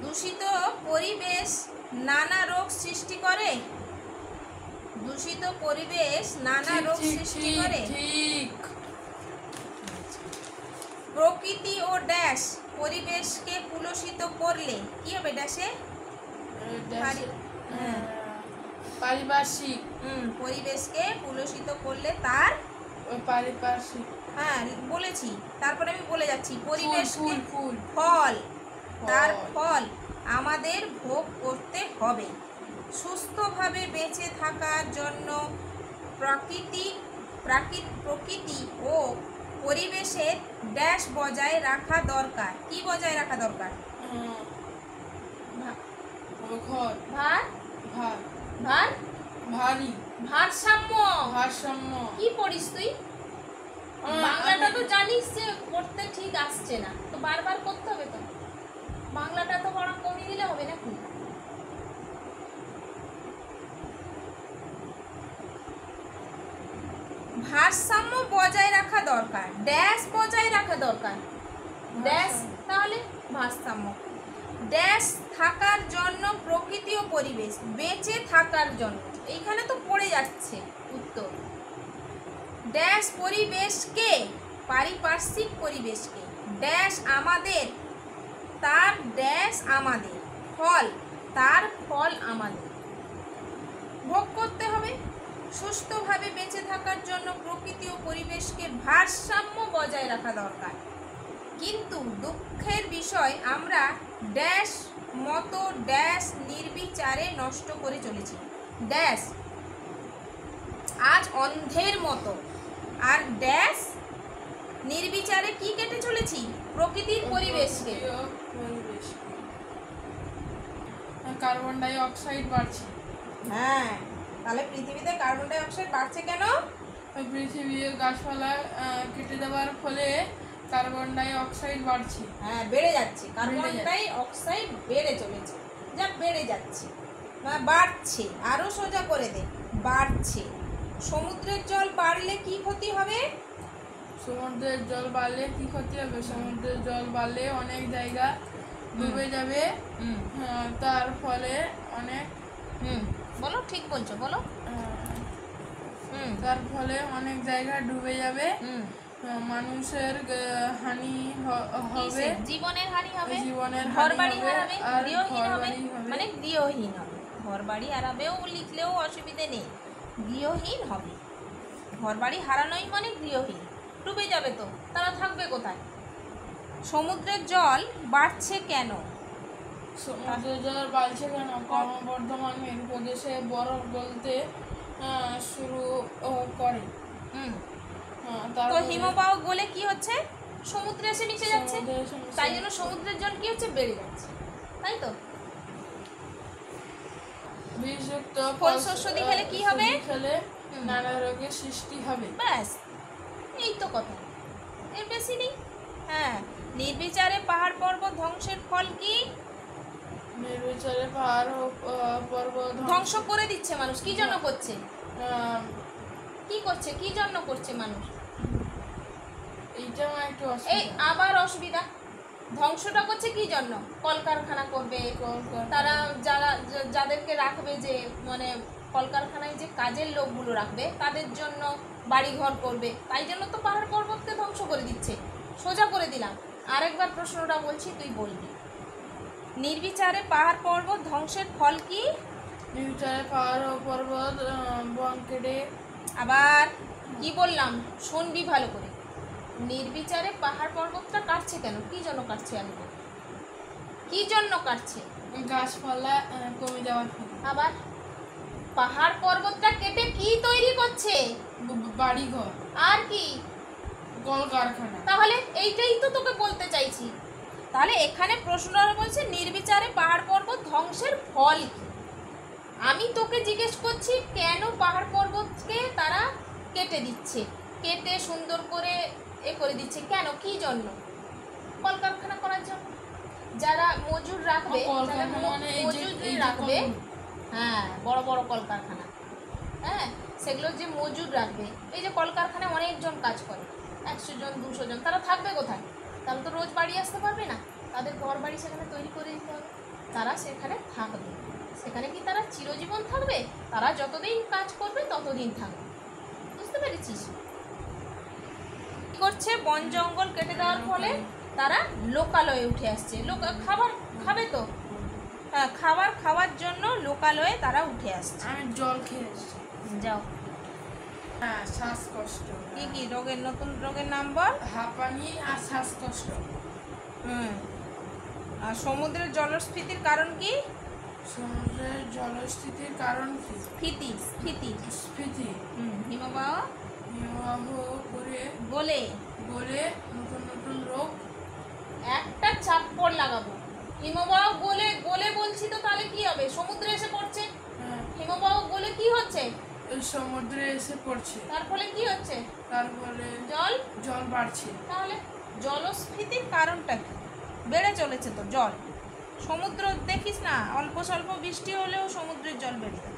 দূষিত পরিবেশ নানা রোগ সৃষ্টি করে। দূষিত পরিবেশ নানা রোগ সৃষ্টি করে। ঠিক। প্রকৃতি ও ড্যাশ পরিবেশকে কুলুষিত করলে কি হবে? ড্যাশে পারিপার্শ্বিক। পরিবেশকে কুলুষিত করলে তার পারিপার্শ্বিক। হ্যাঁ বলেছি, তারপরে আমি বলে যাচ্ছি পরিবেশকে ফল তার ফল আমাদের ভোগ করতে হবে। সুস্থভাবে বেঁচে থাকার জন্য প্রকৃতি ও পরিবেশের ড্যাশ বজায় রাখা দরকার। কি বজায় রাখা দরকার? ভারসাম্য। কি পড়িস তুই? বাংলাটা তো জানিস যে পড়তে ঠিক আসছে না, তো বারবার করতে হবে তো। বাংলাটা তো বড় কমিয়ে দিলে হবে নাকি? ভারসাম্য বজায় রাখা দরকার, ড্যাশ বজায় রাখা দরকার, ড্যাশ তাহলে ভারসাম্য। ড্যাশ থাকার জন্য প্রকৃতি ও পরিবেশ বেঁচে থাকার জন্য, এইখানে তো পড়ে যাচ্ছে উত্তর। ড্যাশ পরিবেশকে পারিপার্শ্বিক পরিবেশকে ড্যাশ আমাদের তার ড্যাশ আমাদের ফল তার ফল আমাদের ভোগ করতে হবে। সুস্থভাবে বেঁচে থাকার জন্য প্রকৃতি ও পরিবেশকে ভারসাম্য বজায় রাখা দরকার। কিন্তু দুঃখের বিষয় আমরা ড্যাশ মতো ড্যাশ নির্বিচারে নষ্ট করে চলেছি। ড্যাশ আজ অন্ধের মতো আর ড্যাশ নির্বিচারে কি কেটে চলেছি? প্রকৃতির পরিবেশকে। কার্বন ডাই অক্সাইড বাড়ছে। হ্যাঁ, তাহলে পৃথিবীতে কার্বন ডাই অক্সাইড বাড়ছে কেন? পৃথিবীর গাছপালা কেটে দেওয়ার ফলে কার্বন ডাই অক্সাইড বাড়ছে। হ্যাঁ, বেড়ে যাচ্ছে। কার্বন ডাই অক্সাইড বেড়ে চলেছে, যা বেড়ে যাচ্ছে, বাড়ছে। আরো সোজা করে দে, বাড়ছে। সমুদ্রের জল বাড়লে কি ক্ষতি হবে? সমুদ্রের জল বাড়লে কি ক্ষতি হবে? সমুদ্রের জল বাড়লে অনেক জায়গা ডুবে যাবে। তার ফলে অনেক বলো, ঠিক বলছো, বলো। তার ফলে অনেক জায়গা ডুবে যাবে। মানুষের হানি হবে, জীবনের হানি হবে, জীবনের ঘরবাড়ি হারাবে, আর গৃহহীন হবে, মানে গৃহহীন হবে। ঘরবাড়ি হারাবেও লিখলেও অসুবিধে নেই, গৃহহীন হবে। ঘরবাড়ি হারানোই মানে গৃহহীন, ডুবে যাবে তো, তারা থাকবে কোথায়? সমুদ্রের জল বাড়ছে কেন? সমুদ্রের জল বাড়ছে কেন? ক্রমবর্ধমান মেরু প্রদেশে বরফ গলতে শুরু করে। তো হিমবাহ গলে কি হচ্ছে? সমুদ্রে এসে মিশে যাচ্ছে, তাই জন্য সমুদ্রের জল কি হচ্ছে? বেড়ে যাচ্ছে, তাই তো। বিষযুক্ত ফল শস্য খেলে কি হবে? খেলে নানা রোগের সৃষ্টি হবে। ব্যাস, এই তো কথা, এর বেশি নেই। হ্যাঁ, নির্বিচারে পাহাড় পর্বত ধ্বংসের ফল কি? নির্বিচারে পাহাড় পর্বত ধ্বংস করে দিচ্ছে মানুষ। কি জন্য করছে? কি করছে? কি জন্য করছে মানুষ? এইটাও একটু এই আবার অসুবিধা। ধ্বংসটা করছে কি জন্য? কলকারখানা করবে, তারা যাদেরকে রাখবে, যে মানে কলকারখানায় যে কাজের লোকগুলো রাখবে, তাদের জন্য বাড়িঘর করবে, তাই জন্য তো পাহাড় পর্বতকে ধ্বংস করে দিচ্ছে। সোজা করে দিলাম, আরেকবার প্রশ্নটা বলছি, তুই বলবি। নির্বিচারে পাহাড় পর্বত ধ্বংসের ফল কি? নির্বিচারে পাহাড় ও পর্বত বন কেটে। আবার কি বললাম শুনবি ভালো করে। নির্বিচারে পাহাড় পর্বতটা কাটছে কেন? কি জন্য কাটছে? আমি কি জন্য কাটছে? গাছপালা কমে যাওয়ার ফলে। আবার পাহাড় পর্বতটা কেটে কি তৈরি করছে? বাড়িঘর আর কি? কলকারখানা। তাহলে এইটাই তো তোকে বলতে চাইছি। তাহলে এখানে প্রশ্নটা বলছে নির্বিচারে পাহাড় পর্বত ধ্বংসের ফল কি। আমি তোকে জিজ্ঞেস করছি কেন পাহাড় পর্বতকে তারা কেটে দিচ্ছে, কেটে সুন্দর করে করে দিচ্ছে কেন? কি জন্য? কলকারখানা করার জন্য। যারা মজুর রাখবে, হ্যাঁ, বড় বড় কলকারখানা, হ্যাঁ, সেগুলো যে মজুর রাখবে, এই যে কলকারখানায় অনেকজন কাজ করে, 100 জন 200 জন, তারা থাকবে কোথায়? তারা তো রোজ বাড়ি আসতে পারবে না। তাদের ঘর বাড়ি সেখানে তৈরি করে দিতে হবে, তারা সেখানে থাকবে। সেখানে কি তারা চিরজীবন থাকবে? তারা যতদিন কাজ করবে ততদিন থাকবে। বুঝতে পেরেছিস? কি করছে, বন জঙ্গল কেটে দেওয়ার ফলে তারা লোকালয়ে উঠে আসছে। খাবার খাবে তো, হ্যাঁ, খাবার খাওয়ার জন্য লোকালয়ে তারা উঠে আসছে। আমি জল খেয়ে এসেছি। যাও, হ্যাঁ, শ্বাসকষ্ট। কি কি রোগের, নতুন রোগের নাম বল। হাঁপানি আর শ্বাসকষ্ট। আর সমুদ্রের জলস্ফীতির কারণ কি? সমুদ্রের জলস্থিতির কারণ কি? স্ফীতি, স্ফীতি। স্ফীতি। হিমবাহ হিমবাহ করে গলে গলে নতুন নতুন রোগ। একটা চাপ্পড় লাগাবো। হিমবাহ গলে গলে বলছি তো, তাহলে কি হবে? সমুদ্রে এসে পড়ছে। হ্যাঁ, হিমবাহ গলে কি হচ্ছে? এই সমুদ্রে এসে পড়ছে, তার ফলে কি হচ্ছে? তারপরে জল জল বাড়ছে। তাহলে জলস্ফীতির কারণটা কি? বেড়ে চলেছে তো জল। সমুদ্র দেখিস না, অল্প স্বল্প বৃষ্টি হলেও সমুদ্রের জল বেড়ে যায়।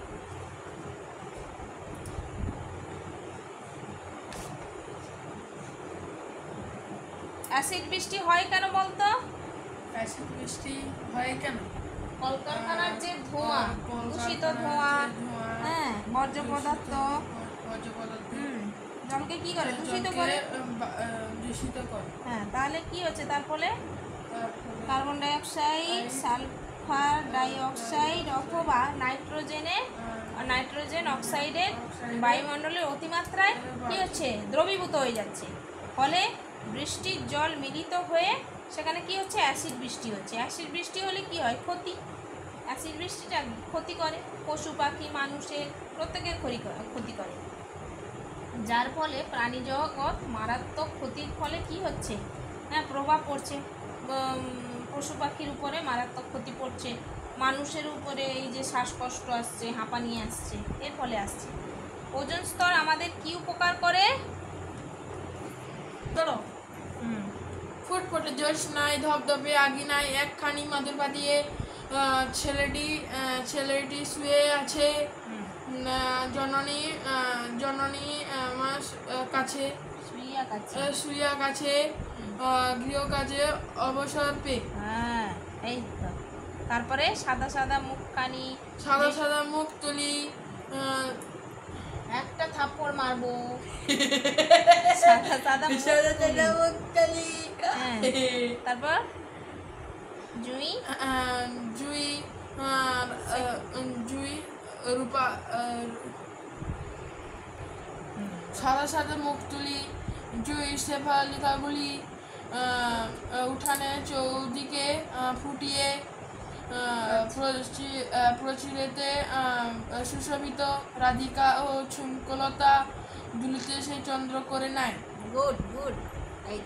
অ্যাসিড বৃষ্টি হয় কেন বলতো? অ্যাসিড বৃষ্টি হয় কেন? কলকারখানার যে ধোঁয়া, দূষিত ধোঁয়া, হ্যাঁ, বর্জ্য পদার্থ, জলকে কি করে? দূষিত করে। দূষিত করে। হ্যাঁ, তাহলে কি হচ্ছে তার ফলে? Carbon die oxide, sulphur die oxide অথবা নাইট্রোজেন অক্সাইডের বায়ুমণ্ডলের অতিমাত্রায় কি হচ্ছে? দ্রবীভূত হয়ে যাচ্ছে। ফলে বৃষ্টির জল মিলিত হয়ে সেখানে কি হচ্ছে? অ্যাসিড বৃষ্টি হচ্ছে। অ্যাসিড বৃষ্টি হলে কি হয়? ক্ষতি। অ্যাসিড বৃষ্টিটা ক্ষতি করে, পশু পাখি মানুষের প্রত্যেকের ক্ষতি করে, যার ফলে প্রাণী জগৎ মারাত্মক ক্ষতির ফলে কি হচ্ছে? হ্যাঁ, প্রভাব পড়ছে। পশু পাখির উপরে মারাত্মক ক্ষতি পড়ছে, মানুষের উপরে এই যে শ্বাসকষ্ট আসছে, হাঁপানি আসছে, এর ফলে আসছে। ওজোন স্তর আমাদের কি উপকার করে? ধরো, ফুটফুটে জ্যোৎস্নায় ধবধবে আগিনায় একখানি মাদুর পাতিয়ে ছেলেটি শুয়ে আছে জননী আমার কাছে, শুইয়া কাছে গৃহকাজে অবসর পেয়ে। হ্যাঁ, এই তো। তারপরে সাদা সাদা মুখখানি, সাদা মুখ তুলি একটা থাপ্পড় মারবো। সাদা সাদা মুখ তুলি। হ্যাঁ, তারপর জুই রূপা সাদা মুখ তুলি জুই শেফালিকাগুলি উঠানে চৌদিকে ফুটিয়ে প্রচিরেতে সুশোভিত রাধিকা ও ছুমকলতা দুলিতে সেই চন্দ্র করে নাই। গুড, এই